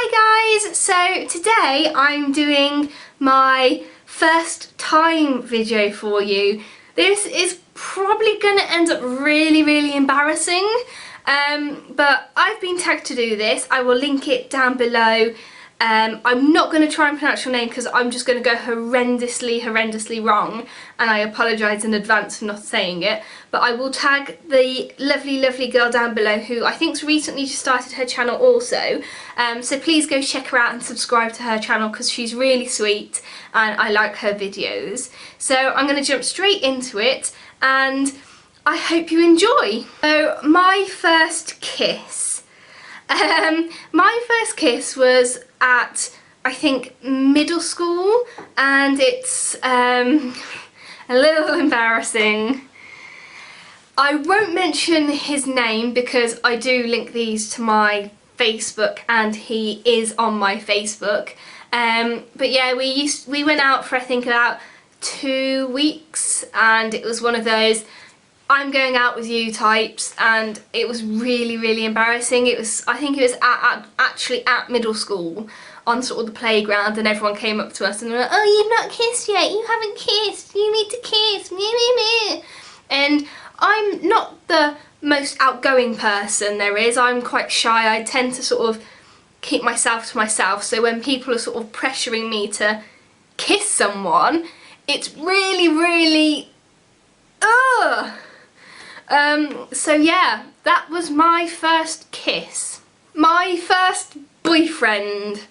Hi guys! So today I'm doing my first time video for you. This is probably going to end up really embarrassing, but I've been tagged to do this. I will link it down below. I'm not going to try and pronounce your name because I'm just going to go horrendously wrong, and I apologise in advance for not saying it, but I will tag the lovely girl down below who I think's recently just started her channel also, so please go check her out and subscribe to her channel because she's really sweet and I like her videos. So I'm going to jump straight into it and I hope you enjoy. So my first kiss. My first kiss was at, I think, middle school, and it's a little embarrassing. I won't mention his name because I do link these to my Facebook and he is on my Facebook. But yeah, we went out for I think about 2 weeks, and it was one of those I'm going out with you types, and it was really embarrassing. I think it was actually at middle school on sort of the playground, and everyone came up to us and they were like, oh, you've not kissed yet, you haven't kissed, you need to kiss, me. And I'm not the most outgoing person there is. I'm quite shy. I tend to sort of keep myself to myself, so when people are sort of pressuring me to kiss someone, it's really ugh. So yeah, that was my first kiss. My first boyfriend,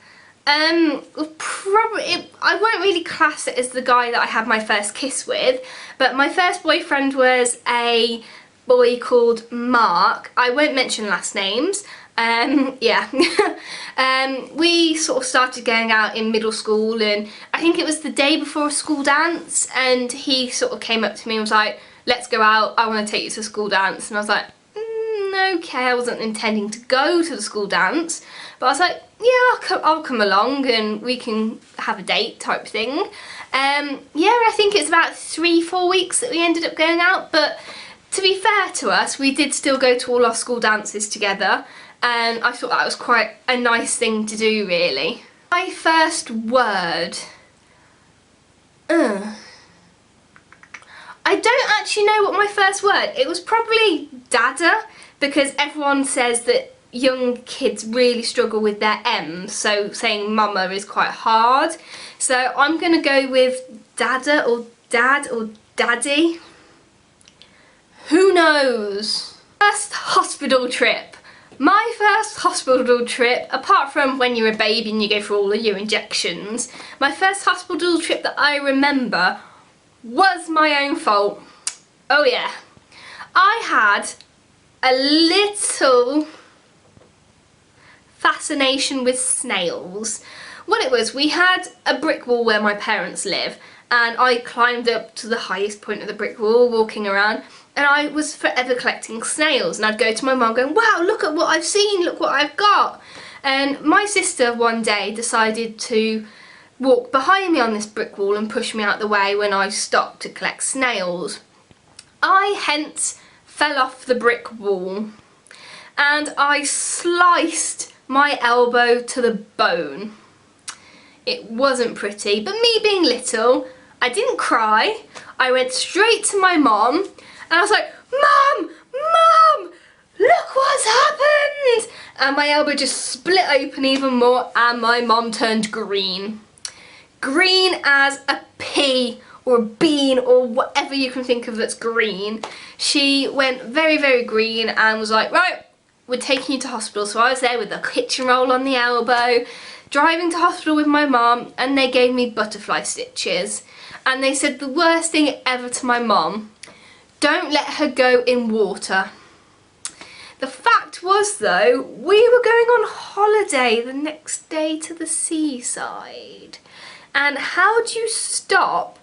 probably, I won't really class it as the guy that I had my first kiss with, but my first boyfriend was a boy called Mark. I won't mention last names. Yeah. We sort of started going out in middle school, and I think it was the day before a school dance, and he sort of came up to me and was like, let's go out, I want to take you to a school dance. And I was like, okay, I wasn't intending to go to the school dance, but I was like, yeah, I'll come along and we can have a date type thing. Yeah, I think it's about 3-4 weeks that we ended up going out, but to be fair to us, we did still go to all our school dances together, and I thought that was quite a nice thing to do, really. My first word. I don't actually know what my first word. It was probably dada, because everyone says that young kids really struggle with their M's, so saying mama is quite hard. So I'm going to go with dada or dad or daddy. Who knows? First hospital trip. My first hospital trip, apart from when you're a baby and you go for all of your injections, my first hospital trip that I remember was my own fault. Oh yeah. I had a little fascination with snails. What it was, we had a brick wall where my parents live, and I climbed up to the highest point of the brick wall walking around, and I was forever collecting snails, and I'd go to my mum going, wow, look at what I've seen, look what I've got. And my sister one day decided to walk behind me on this brick wall and push me out the way when I stopped to collect snails. I hence fell off the brick wall and I sliced my elbow to the bone. It wasn't pretty, but me being little, I didn't cry. I went straight to my mom and I was like, Mum! Look what's happened! And my elbow just split open even more and my mom turned green. Green as a pea or a bean or whatever you can think of that's green. She went very green and was like, right, we're taking you to hospital. So I was there with a kitchen roll on the elbow, driving to hospital with my mom, and they gave me butterfly stitches. And they said the worst thing ever to my mom, don't let her go in water. The fact was though, we were going on holiday the next day to the seaside. And how do you stop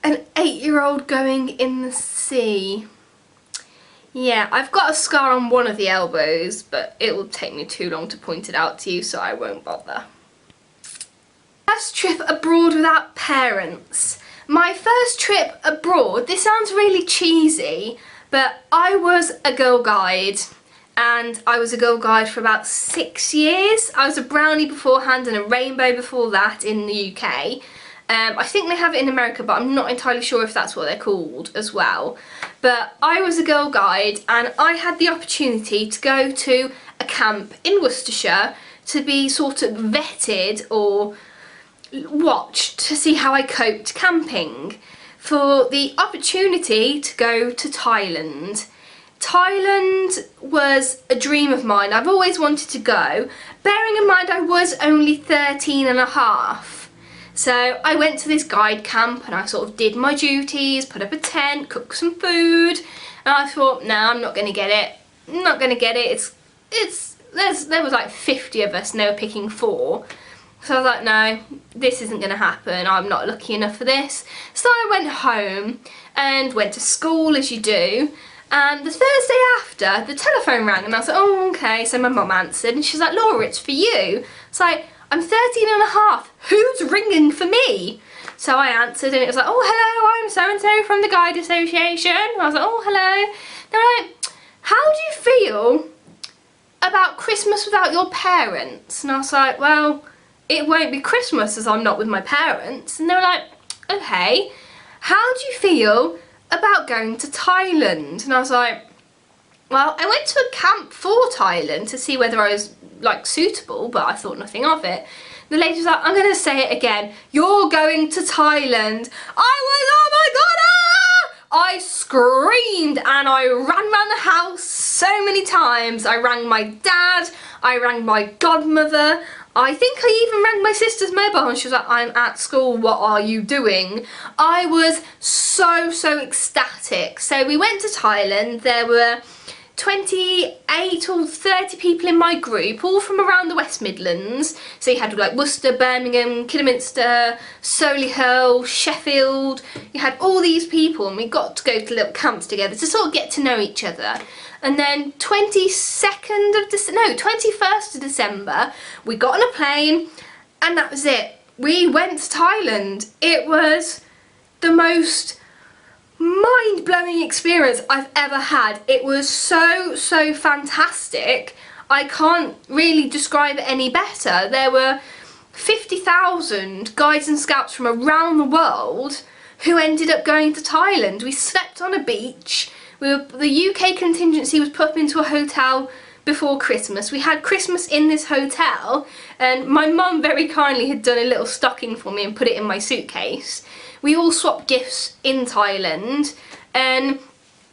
an 8-year-old going in the sea? Yeah, I've got a scar on one of the elbows, but it will take me too long to point it out to you, so I won't bother. First trip abroad without parents. My first trip abroad, this sounds really cheesy, but I was a girl guide. and I was a Girl Guide for about 6 years. I was a brownie beforehand and a rainbow before that in the UK. I think they have it in America, but I'm not entirely sure if that's what they're called as well. But I was a Girl Guide, and I had the opportunity to go to a camp in Worcestershire to be sort of vetted or watched to see how I coped camping, for the opportunity to go to Thailand. Thailand was a dream of mine. I've always wanted to go, bearing in mind I was only 13 and a half. So I went to this guide camp and I sort of did my duties, put up a tent, cooked some food, and I thought, no, I'm not going to get it. I'm not going to get it. There was like 50 of us and they were picking 4. So I was like, no, this isn't going to happen. I'm not lucky enough for this. So I went home and went to school, as you do. And the Thursday after, the telephone rang and I was like, oh, okay. So my mum answered and she's like, Laura, it's for you. It's like, I'm 13 and a half. Who's ringing for me? So I answered and it was like, oh, hello, I'm so-and-so from the Guide Association. I was like, oh, hello. They're like, how do you feel about Christmas without your parents? And I was like, well, it won't be Christmas as I'm not with my parents. And they were like, okay, how do you feel about going to Thailand? And I was like, well, I went to a camp for Thailand to see whether I was like suitable, but I thought nothing of it. The lady was like, I'm going to say it again, you're going to Thailand. I was, oh my god, ah! I screamed and I ran around the house so many times. I rang my dad, I rang my godmother, I think I even rang my sister's mobile and she was like, I'm at school, what are you doing? I was so ecstatic. So we went to Thailand. There were 28 or 30 people in my group, all from around the West Midlands. So you had like Worcester, Birmingham, Kidderminster, Solihull, Sheffield. You had all these people and we got to go to little camps together to sort of get to know each other. And then 21st of December, we got on a plane and that was it. We went to Thailand. It was the most mind-blowing experience I've ever had. It was so fantastic. I can't really describe it any better. There were 50,000 guides and scouts from around the world who ended up going to Thailand. We slept on a beach. The UK contingency was put up into a hotel before Christmas. We had Christmas in this hotel and my mum very kindly had done a little stocking for me and put it in my suitcase. We all swapped gifts in Thailand and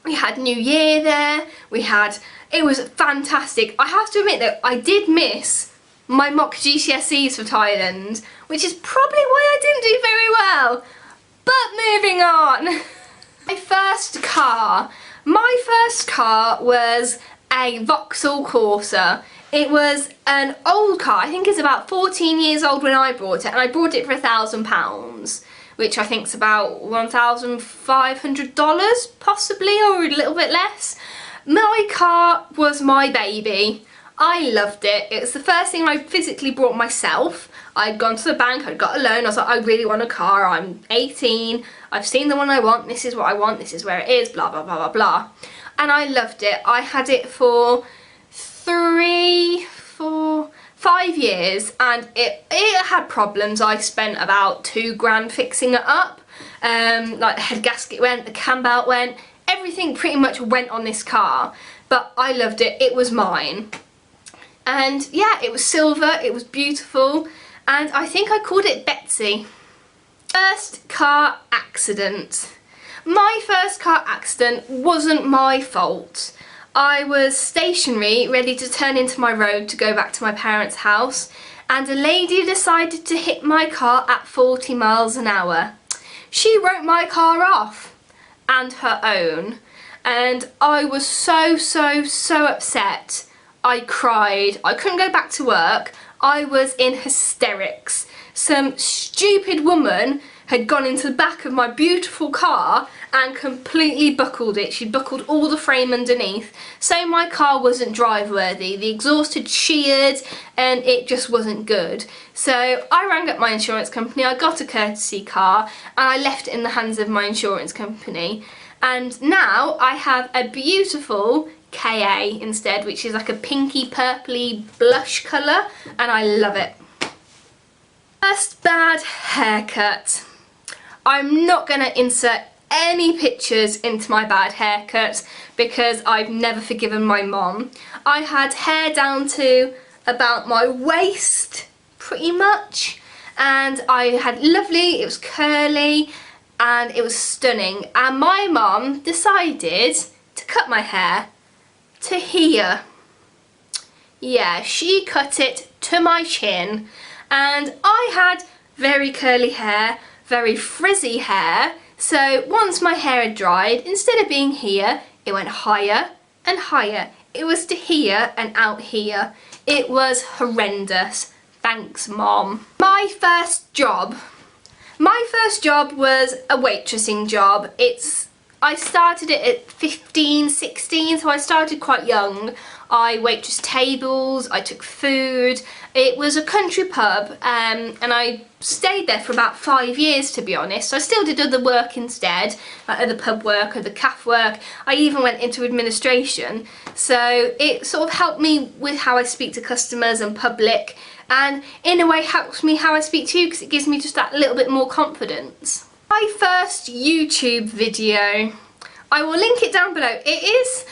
we had New Year there. It was fantastic. I have to admit though, I did miss my mock GCSEs for Thailand, which is probably why I didn't do very well. But moving on. My first car was a Vauxhall Corsa. It was an old car. I think it's about 14 years old when I bought it, and I bought it for £1,000, which I think is about $1,500 possibly, or a little bit less. My car was my baby. I loved it. It was the first thing I physically bought myself. I'd gone to the bank, I'd got a loan, I was like, I really want a car, I'm 18, I've seen the one I want, this is what I want, this is where it is, blah, blah, blah, blah, blah. And I loved it. I had it for 5 years and it had problems. I spent about £2,000 fixing it up. Like the head gasket went, the cam belt went, everything pretty much went on this car. But I loved it, it was mine. And yeah, it was silver, it was beautiful. And I think I called it Betsy. First car accident. My first car accident wasn't my fault. I was stationary, ready to turn into my road to go back to my parents' house, and a lady decided to hit my car at 40 miles an hour. She wrote my car off, and her own, and I was so upset. I cried. I couldn't go back to work. I was in hysterics. Some stupid woman had gone into the back of my beautiful car and completely buckled it. She'd buckled all the frame underneath, so my car wasn't drive worthy. The exhaust had sheared and it just wasn't good. So I rang up my insurance company, I got a courtesy car and I left it in the hands of my insurance company. And now I have a beautiful KA instead, which is like a pinky purpley blush colour, and I love it. First bad haircut. I'm not going to insert any pictures into my bad haircut because I've never forgiven my mom. I had hair down to about my waist pretty much, and I had lovely, it was curly and it was stunning, and my mom decided to cut my hair to here. Yeah, she cut it to my chin, and I had very curly hair, very frizzy hair, so once my hair had dried, instead of being here, it went higher and higher. It was to here and out here. It was horrendous. Thanks, Mom. My first job was a waitressing job. I started it at 15, 16, so I started quite young. I waitressed tables, I took food. It was a country pub, and I stayed there for about 5 years, to be honest. I still did other work instead, like other pub work, other cafe work. I even went into administration, so it sort of helped me with how I speak to customers and public, and in a way helps me how I speak to you because it gives me just that little bit more confidence. My first YouTube video, I will link it down below. It is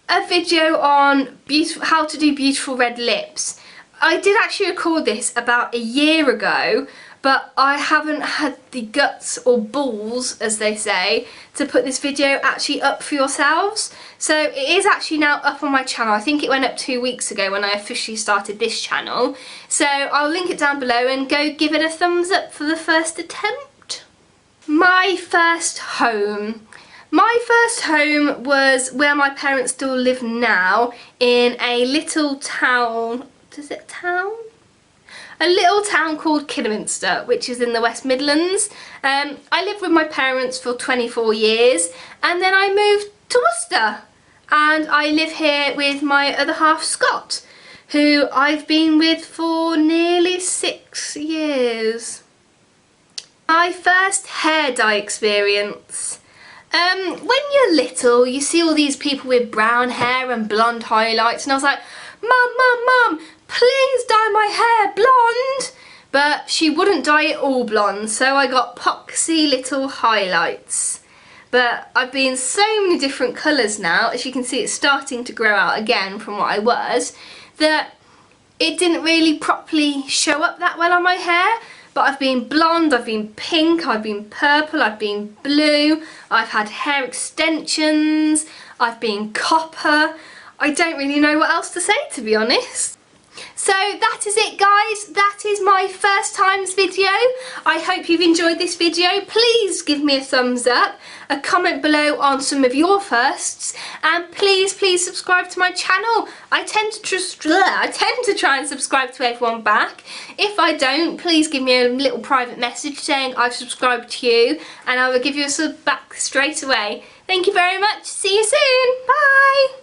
a video on how to do beautiful red lips. I did actually record this about a year ago, but I haven't had the guts or balls, as they say, to put this video actually up for yourselves. So it is actually now up on my channel. I think it went up 2 weeks ago when I officially started this channel. So I'll link it down below and go give it a thumbs up for the first attempt. My first home. My first home was where my parents still live now, in a little town, is it town? A little town called Kidderminster, which is in the West Midlands. I lived with my parents for 24 years, and then I moved to Worcester, and I live here with my other half, Scott, who I've been with for nearly 6 years. My first hair dye experience. When you're little, you see all these people with brown hair and blonde highlights, and I was like, Mum, please dye my hair blonde. But she wouldn't dye it all blonde, so I got poxy little highlights. But I've been so many different colours now, as you can see it's starting to grow out again from what I was, that it didn't really properly show up that well on my hair. But I've been blonde, I've been pink, I've been purple, I've been blue, I've had hair extensions, I've been copper. I don't really know what else to say, to be honest. So that is it, guys. That is my first times video. I hope you've enjoyed this video. Please give me a thumbs up, a comment below on some of your firsts, and please subscribe to my channel. I tend to try and subscribe to everyone back. If I don't, please give me a little private message saying I've subscribed to you, and I will give you a sub back straight away. Thank you very much. See you soon. Bye.